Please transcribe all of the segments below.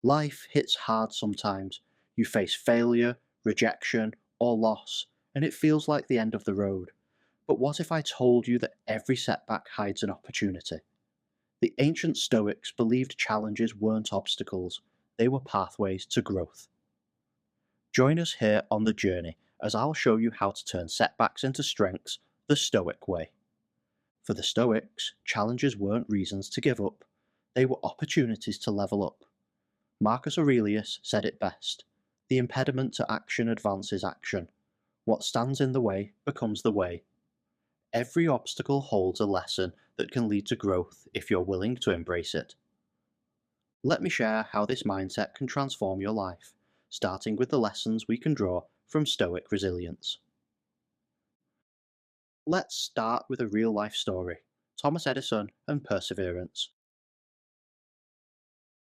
Life hits hard sometimes. You face failure, rejection, or loss, and it feels like the end of the road. But what if I told you that every setback hides an opportunity? The ancient Stoics believed challenges weren't obstacles, they were pathways to growth. Join us here on the journey as I'll show you how to turn setbacks into strengths the Stoic way. For the Stoics, challenges weren't reasons to give up, they were opportunities to level up. Marcus Aurelius said it best: the impediment to action advances action. What stands in the way becomes the way. Every obstacle holds a lesson that can lead to growth if you're willing to embrace it. Let me share how this mindset can transform your life, starting with the lessons we can draw from Stoic resilience. Let's start with a real life story: Thomas Edison and perseverance.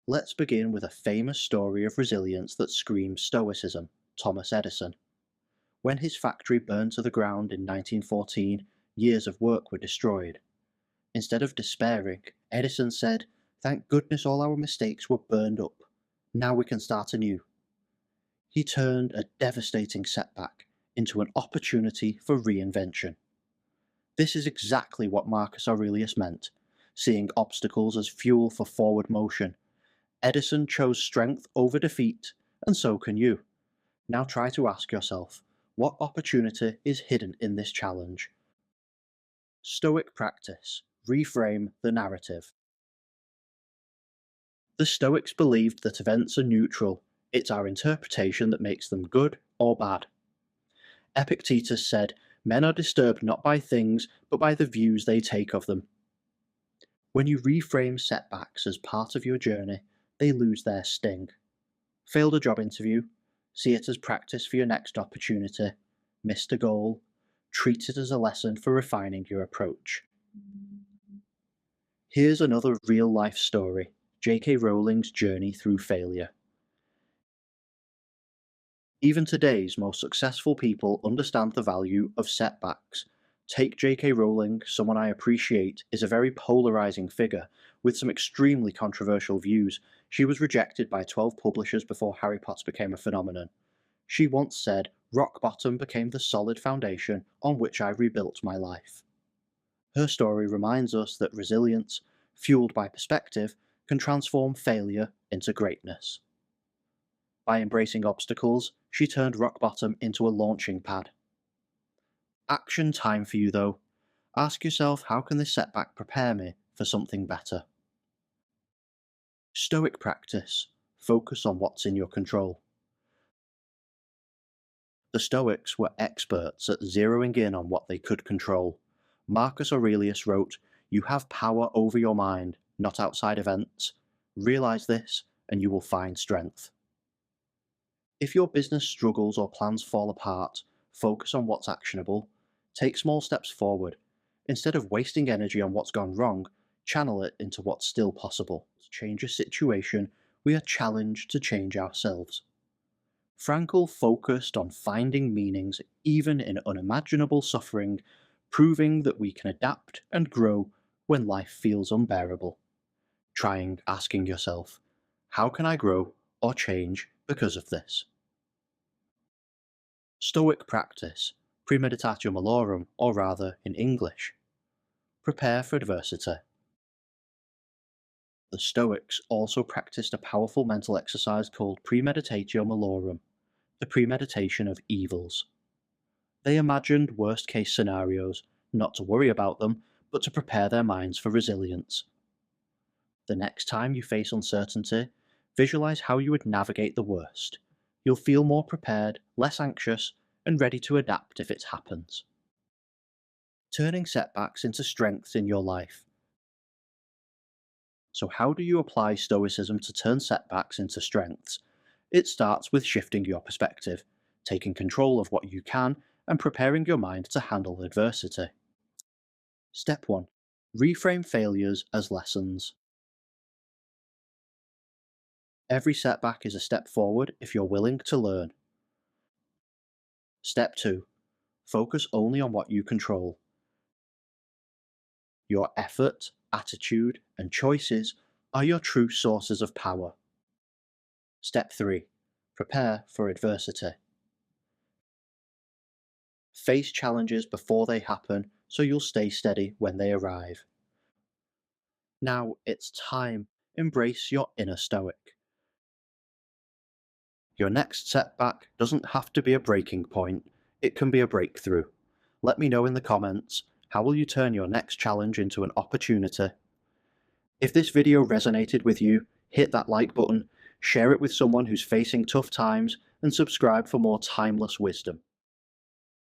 Let's begin with a famous story of resilience that screams Stoicism: Thomas Edison. When his factory burned to the ground in 1914, years of work were destroyed. Instead of despairing, Edison said, "Thank goodness all our mistakes were burned up. Now we can start anew." He turned a devastating setback into an opportunity for reinvention. This is exactly what Marcus Aurelius meant, seeing obstacles as fuel for forward motion. Edison chose strength over defeat, and so can you. Now try to ask yourself, what opportunity is hidden in this challenge? Stoic practice: reframe the narrative. The Stoics believed that events are neutral, it's our interpretation that makes them good or bad. Epictetus said, "Men are disturbed not by things, but by the views they take of them." When you reframe setbacks as part of your journey, they lose their sting. Failed a job interview? See it as practice for your next opportunity. Missed a goal? Treat it as a lesson for refining your approach. Here's another real life story: J.K. Rowling's journey through failure. Even today's most successful people understand the value of setbacks. Take J.K. Rowling, someone I appreciate, is a very polarizing figure with some extremely controversial views. She was rejected by 12 publishers before Harry Potter became a phenomenon. She once said, "Rock bottom became the solid foundation on which I rebuilt my life." Her story reminds us that resilience, fueled by perspective, can transform failure into greatness. By embracing obstacles, she turned rock bottom into a launching pad. Action time for you though. Ask yourself, how can this setback prepare me for something better? Stoic practice: focus on what's in your control. The Stoics were experts at zeroing in on what they could control. Marcus Aurelius wrote, "You have power over your mind, not outside events. Realize this, and you will find strength." If your business struggles or plans fall apart, focus on what's actionable. Take small steps forward. Instead of wasting energy on what's gone wrong, channel it into what's still possible. To change a situation, we are challenged to change ourselves. Frankl focused on finding meanings even in unimaginable suffering, proving that we can adapt and grow when life feels unbearable. Trying asking yourself, how can I grow or change because of this? Stoic practice: premeditatio malorum, or rather, in English, prepare for adversity. The Stoics also practiced a powerful mental exercise called premeditatio malorum, the premeditation of evils. They imagined worst-case scenarios, not to worry about them, but to prepare their minds for resilience. The next time you face uncertainty, visualize how you would navigate the worst. You'll feel more prepared, less anxious, and ready to adapt if it happens. Turning setbacks into strengths in your life. So how do you apply Stoicism to turn setbacks into strengths? It starts with shifting your perspective, taking control of what you can, and preparing your mind to handle adversity. Step 1. Reframe failures as lessons. Every setback is a step forward if you're willing to learn. Step 2. Focus only on what you control. Your effort, attitude, and choices are your true sources of power. Step 3. Prepare for adversity. Face challenges before they happen so you'll stay steady when they arrive. Now it's time. Embrace your inner Stoic. Your next setback doesn't have to be a breaking point, it can be a breakthrough. Let me know in the comments, how will you turn your next challenge into an opportunity? If this video resonated with you, hit that like button, share it with someone who's facing tough times, and subscribe for more timeless wisdom.